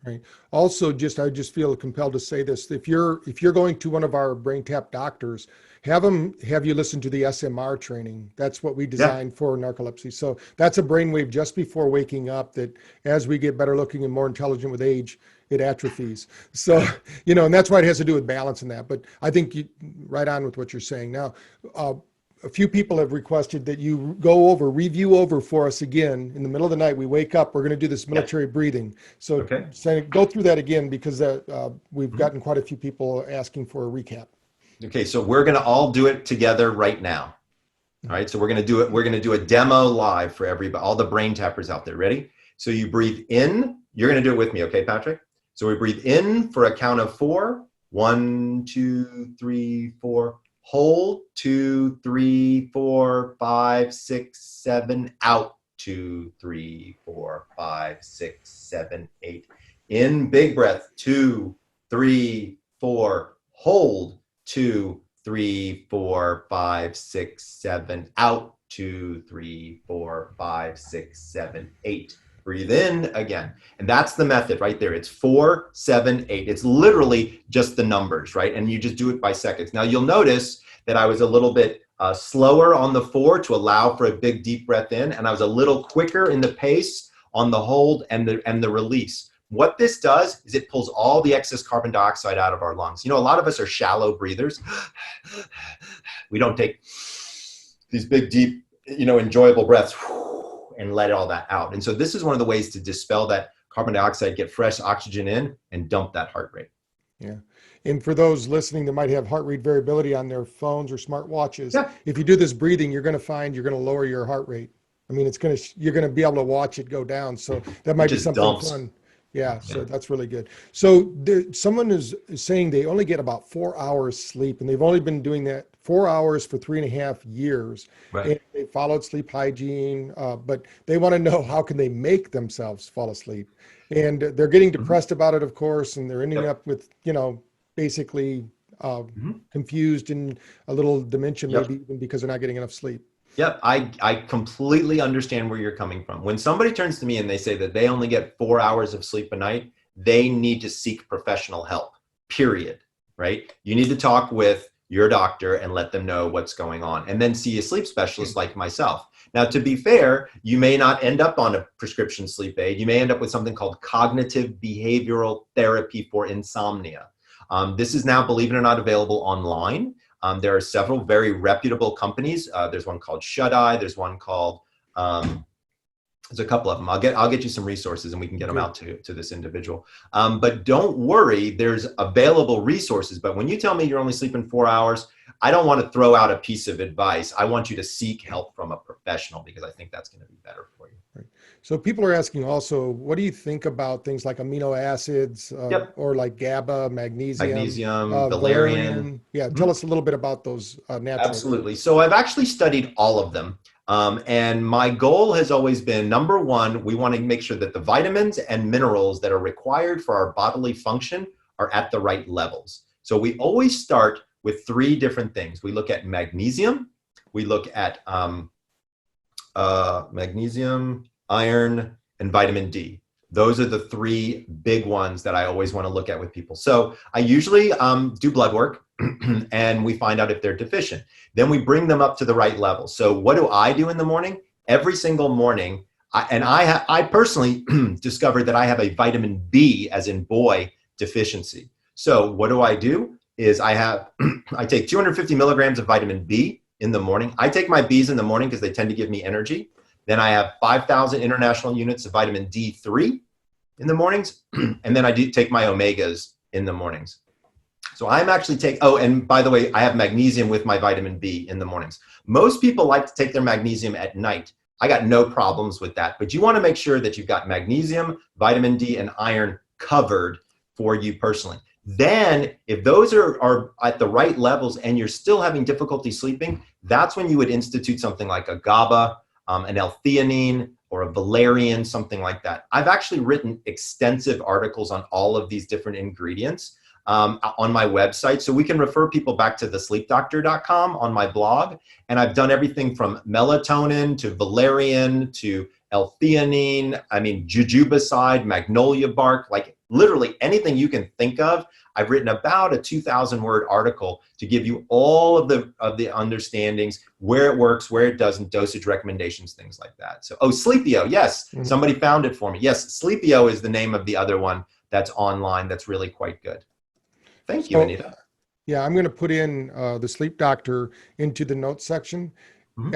Right. Also, I just feel compelled to say this. If you're going to one of our BrainTap doctors, have you listen to the SMR training. That's what we designed for narcolepsy. So that's a brainwave just before waking up that as we get better looking and more intelligent with age, it atrophies. So, and that's why it has to do with balance and that. But I think right on with what you're saying. Now, a few people have requested that you review over for us again in the middle of the night. We wake up, we're going to do this military breathing. So go through that again, because we've gotten quite a few people asking for a recap. Okay, so we're going to all do it together right now. All right, so we're going to do it. We're going to do a demo live for everybody, all the brain tappers out there. Ready? So you breathe in. You're going to do it with me, okay, Patrick? So we breathe in for a count of 4. 1, 2, 3, 4. Hold 2, 3, 4, 5, 6, 7. Out 2, 3, 4, 5, 6, 7, 8. In, big breath. 2, 3, 4. Hold 2, 3, 4, 5, 6, 7. Out 2, 3, 4, 5, 6, 7, 8. Breathe in again. And that's the method right there. It's 4, 7, 8. It's literally just the numbers, right? And you just do it by seconds. Now you'll notice that I was a little bit slower on the 4 to allow for a big deep breath in. And I was a little quicker in the pace on the hold and the release. What this does is it pulls all the excess carbon dioxide out of our lungs. A lot of us are shallow breathers. We don't take these big, deep, enjoyable breaths and let all that out. And so this is one of the ways to dispel that carbon dioxide, get fresh oxygen in, and dump that heart rate. Yeah. And for those listening that might have heart rate variability on their phones or smart watches, if you do this breathing, you're going to find you're going to lower your heart rate. I mean, you're going to be able to watch it go down. So that might be something fun. Yeah, so that's really good. So someone is saying they only get about 4 hours sleep, and they've only been doing that 4 hours for 3.5 years. Right. And they followed sleep hygiene, but they want to know how can they make themselves fall asleep. And they're getting depressed about it, of course, and they're ending up with, basically confused and a little dementia, maybe even because they're not getting enough sleep. Yep, I completely understand where you're coming from. When somebody turns to me and they say that they only get 4 hours of sleep a night, they need to seek professional help, period, right? You need to talk with your doctor and let them know what's going on, and then see a sleep specialist like myself. Now, to be fair, you may not end up on a prescription sleep aid. You may end up with something called cognitive behavioral therapy for insomnia. This is now, believe it or not, available online. There are several very reputable companies. There's one called Shut Eye. There's one called, there's a couple of them. I'll get you some resources and we can get them out to this individual. But don't worry, there's available resources. But when you tell me you're only sleeping 4 hours, I don't want to throw out a piece of advice. I want you to seek help from a professional because I think that's going to be better for you. Right. So people are asking also, what do you think about things like amino acids or like GABA, magnesium, valerian? Yeah, tell us a little bit about those natural. Absolutely. So I've actually studied all of them. And my goal has always been, number one, we want to make sure that the vitamins and minerals that are required for our bodily function are at the right levels. So we always start with 3 different things. We look at magnesium, we look at magnesium, iron, and vitamin D. Those are the 3 big ones that I always want to look at with people. So I usually do blood work and we find out if they're deficient. Then we bring them up to the right level. So what do I do in the morning? Every single morning, I personally discovered that I have a vitamin B, as in boy, deficiency. So what do? Is I take 250 milligrams of vitamin B in the morning. I take my Bs in the morning because they tend to give me energy. Then I have 5,000 international units of vitamin D3 in the mornings. And then I do take my omegas in the mornings. So I'm actually and by the way, I have magnesium with my vitamin B in the mornings. Most people like to take their magnesium at night. I got no problems with that, but you want to make sure that you've got magnesium, vitamin D, and iron covered for you personally. Then if those are at the right levels and you're still having difficulty sleeping, that's when you would institute something like a GABA, an L-theanine, or a valerian, something like that. I've actually written extensive articles on all of these different ingredients on my website. So we can refer people back to thesleepdoctor.com on my blog. And I've done everything from melatonin to valerian to L-theanine, jujubicide, magnolia bark, like literally anything you can think of. I've written about a 2,000-word article to give you all of the understandings, where it works, where it doesn't, dosage recommendations, things like that. So, Sleepio, yes, somebody found it for me. Yes, Sleepio is the name of the other one that's online that's really quite good. Thank you, Anita. Yeah, I'm going to put in the Sleep Doctor into the notes section.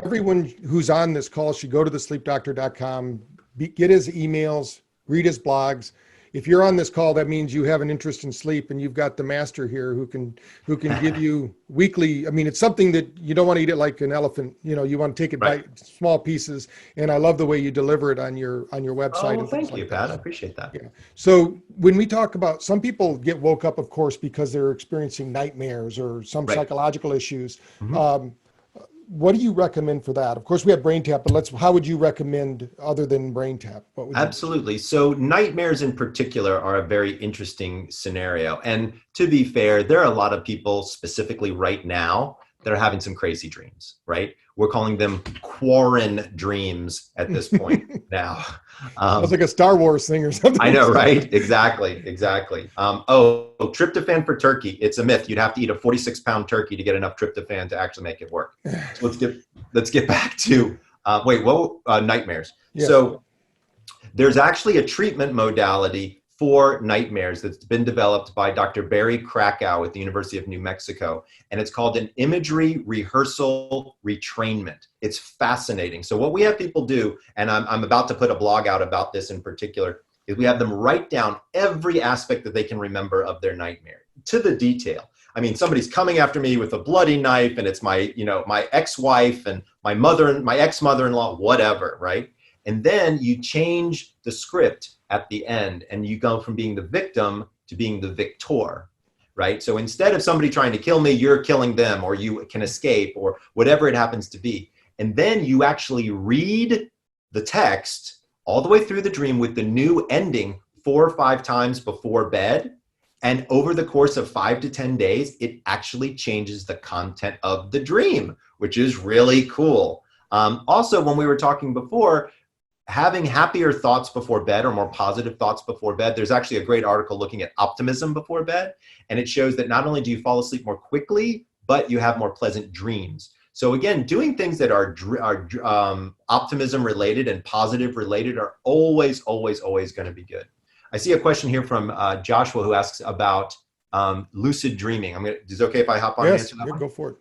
Everyone who's on this call should go to thesleepdoctor.com, get his emails, read his blogs. If you're on this call, that means you have an interest in sleep, and you've got the master here who can give you weekly. It's something that you don't want to eat it like an elephant. You want to take it by small pieces. And I love the way you deliver it on your website. Oh, well, thank you, Pat. I appreciate that. Yeah. So when we talk about, some people get woke up, of course, because they're experiencing nightmares or some psychological issues. What do you recommend for that? Of course, we have BrainTap, but how would you recommend other than BrainTap? Absolutely. So nightmares in particular are a very interesting scenario. And to be fair, there are a lot of people specifically right now that are having some crazy dreams, right? We're calling them quarren dreams at this point now. Sounds like a Star Wars thing or something. I know, right? Exactly. Tryptophan for turkey. It's a myth. You'd have to eat a 46-pound turkey to get enough tryptophan to actually make it work. So let's get back to, nightmares. Yeah. So there's actually a treatment modality for nightmares that's been developed by Dr. Barry Krakow at the University of New Mexico, and it's called an imagery rehearsal retrainment. It's fascinating. So what we have people do, and I'm about to put a blog out about this in particular, is we have them write down every aspect that they can remember of their nightmare to the detail. Somebody's coming after me with a bloody knife, and it's my ex-wife and my ex-mother-in-law, whatever, right? And then you change the script at the end, and you go from being the victim to being the victor, right? So instead of somebody trying to kill me, you're killing them, or you can escape, or whatever it happens to be. And then you actually read the text all the way through the dream with the new ending 4 or 5 times before bed. And over the course of 5 to 10 days, it actually changes the content of the dream, which is really cool. Also, when we were talking before, having happier thoughts before bed or more positive thoughts before bed, there's actually a great article looking at optimism before bed. And it shows that not only do you fall asleep more quickly, but you have more pleasant dreams. So again, doing things that are optimism related and positive related are always going to be good. I see a question here from Joshua who asks about lucid dreaming. Is it okay if I hop on and answer that one? Go for it.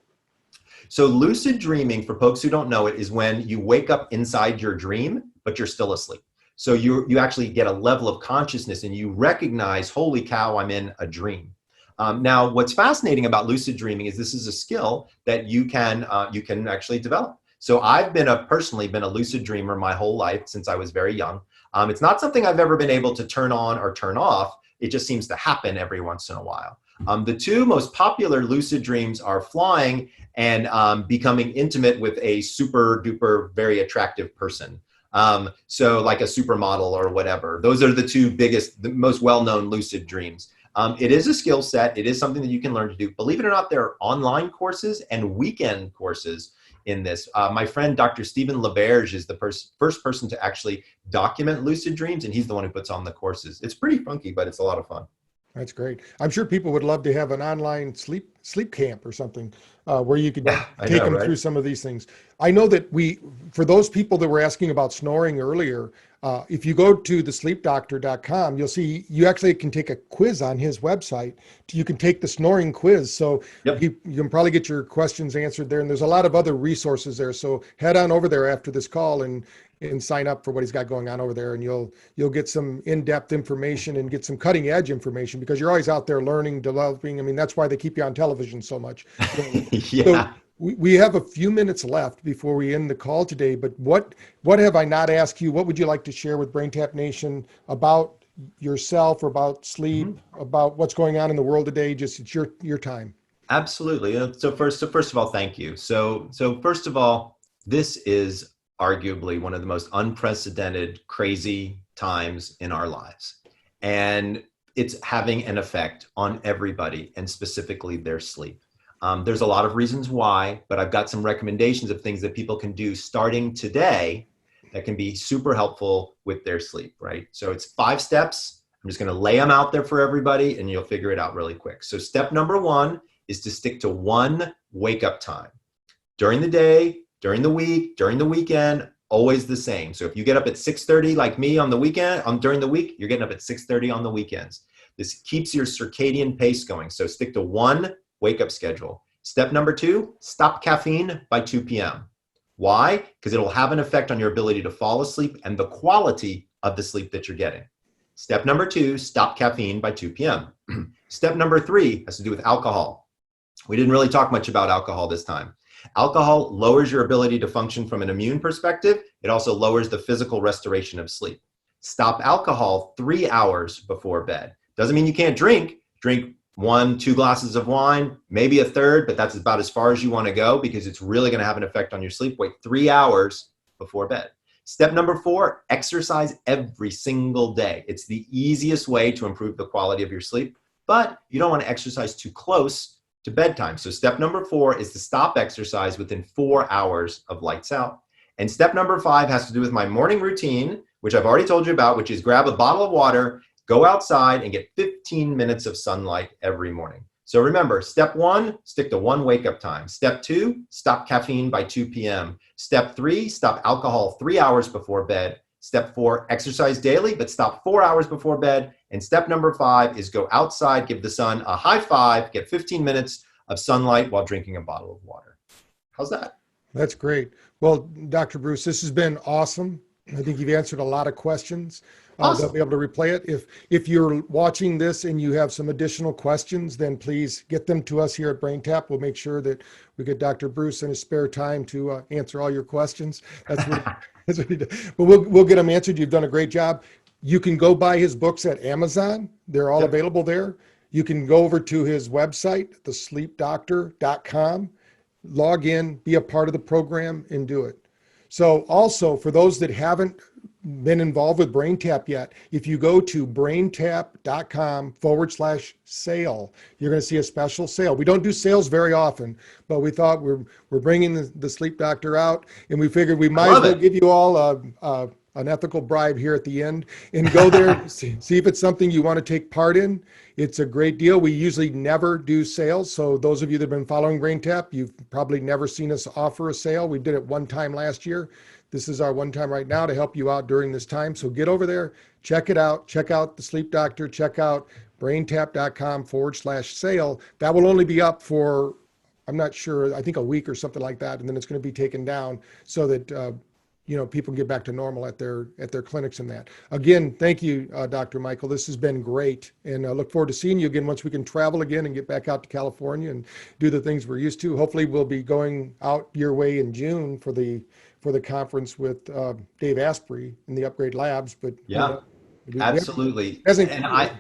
So lucid dreaming, for folks who don't know it, is when you wake up inside your dream, but you're still asleep. So you actually get a level of consciousness and you recognize, holy cow, I'm in a dream. Now, what's fascinating about lucid dreaming is this is a skill that you can actually develop. So I've personally been a lucid dreamer my whole life since I was very young. It's not something I've ever been able to turn on or turn off. It just seems to happen every once in a while. The two most popular lucid dreams are flying and becoming intimate with a super duper, very attractive person. So like a supermodel or whatever. Those are the two biggest, the most well-known lucid dreams. It is a skill set. It is something that you can learn to do. Believe it or not, there are online courses and weekend courses in this. My friend, Dr. Stephen LaBerge, is the first person to actually document lucid dreams, and he's the one who puts on the courses. It's pretty funky, but it's a lot of fun. That's great. I'm sure people would love to have an online sleep camp or something where you could take them through some of these things. I know that for those people that were asking about snoring earlier, if you go to thesleepdoctor.com, you'll see you actually can take a quiz on his website. You can take the snoring quiz. So you can probably get your questions answered there. And there's a lot of other resources there. So head on over there after this call and sign up for what he's got going on over there. And you'll get some in-depth information and get some cutting edge information because you're always out there learning, developing. I mean, that's why they keep you on television so much. Yeah. So we have a few minutes left before we end the call today, but what have I not asked you? What would you like to share with BrainTap Nation about yourself or about sleep, about what's going on in the world today? Just it's your time. Absolutely. So first of all, thank you. So first of all, this is arguably one of the most unprecedented, crazy times in our lives. And it's having an effect on everybody and specifically their sleep. There's a lot of reasons why, but I've got some recommendations of things that people can do starting today that can be super helpful with their sleep, right? So it's 5 steps. I'm just going to lay them out there for everybody and you'll figure it out really quick. So step number 1 is to stick to one wake up time. During the day, during the week, during the weekend, always the same. So if you get up at 6:30 like me on the weekend, during the week, you're getting up at 6:30 on the weekends. This keeps your circadian pace going. So stick to one wake up schedule. Step number 2, stop caffeine by 2 p.m. Why? Because it'll have an effect on your ability to fall asleep and the quality of the sleep that you're getting. Step number 2, stop caffeine by 2 p.m. Step number 3 has to do with alcohol. We didn't really talk much about alcohol this time. Alcohol lowers your ability to function from an immune perspective. It also lowers the physical restoration of sleep. Stop alcohol 3 hours before bed. Doesn't mean you can't drink. Drink 1-2 glasses of wine, maybe a third, but that's about as far as you want to go because it's really going to have an effect on your sleep. Wait 3 hours before bed. Step number 4, exercise every single day. It's the easiest way to improve the quality of your sleep, but you don't want to exercise too close to bedtime. So step number 4 is to stop exercise within 4 hours of lights out. And step number 5 has to do with my morning routine, which I've already told you about, which is grab a bottle of water, go outside and get 15 minutes of sunlight every morning. So remember, step 1, stick to one wake up time. Step 2, stop caffeine by 2 p.m. Step 3, stop alcohol 3 hours before bed. Step 4, exercise daily, but stop 4 hours before bed. And step number 5 is go outside, give the sun a high five, get 15 minutes of sunlight while drinking a bottle of water. How's that? That's great. Well, Dr. Breus, this has been awesome. I think you've answered a lot of questions. Awesome. They'll be able to replay it. If you're watching this and you have some additional questions, then please get them to us here at BrainTap. We'll make sure that we get Dr. Breus in his spare time to answer all your questions. That's what he does. But we'll get them answered. You've done a great job. You can go buy his books at Amazon. They're all available there. You can go over to his website, thesleepdoctor.com, log in, be a part of the program, and do it. So also, for those that haven't been involved with BrainTap yet, if you go to braintap.com/sale, you're going to see a special sale. We don't do sales very often, but we thought we're bringing the sleep doctor out, and we figured we might as well give you all a an ethical bribe here at the end, and go there, see if it's something you want to take part in. It's a great deal. We usually never do sales. So those of you that have been following BrainTap, you've probably never seen us offer a sale. We did it one time last year. This is our one time right now to help you out during this time. So get over there, check it out, check out the Sleep Doctor, check out braintap.com/sale. That will only be up for, I'm not sure, I think a week or something like that. And then it's going to be taken down so that, people can get back to normal at their clinics and that. Again, thank you, Dr. Michael. This has been great. And I look forward to seeing you again once we can travel again and get back out to California and do the things we're used to. Hopefully we'll be going out your way in June for the conference with Dave Asprey in the Upgrade Labs. But yeah, absolutely. And I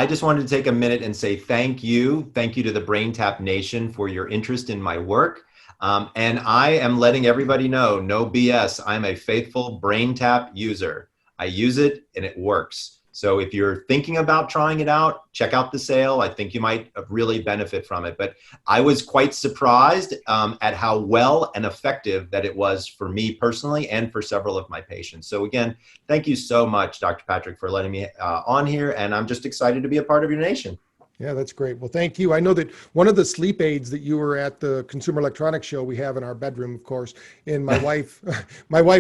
just wanted to take a minute and say thank you. Thank you to the BrainTap Nation for your interest in my work. And I am letting everybody know, no BS, I'm a faithful BrainTap user. I use it and it works. So if you're thinking about trying it out, check out the sale. I think you might really benefit from it. But I was quite surprised at how well and effective that it was for me personally and for several of my patients. So again, thank you so much, Dr. Patrick, for letting me on here. And I'm just excited to be a part of your nation. Yeah, that's great. Well, thank you. I know that one of the sleep aids that you were at the Consumer Electronics Show we have in our bedroom, of course, and my wife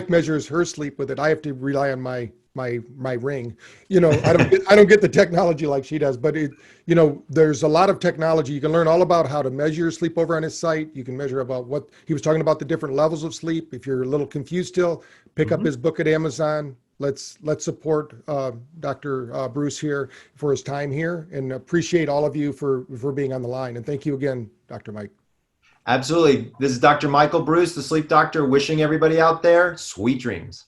measures her sleep with it. I have to rely on my ring. I don't get the technology like she does, but there's a lot of technology. You can learn all about how to measure your sleep over on his site. You can measure about what he was talking about, the different levels of sleep. If you're a little confused still, pick up his book at Amazon. Let's support Dr. Breus here for his time here, and appreciate all of you for being on the line. And thank you again, Dr. Mike. Absolutely. This is Dr. Michael Breus, the sleep doctor, wishing everybody out there sweet dreams.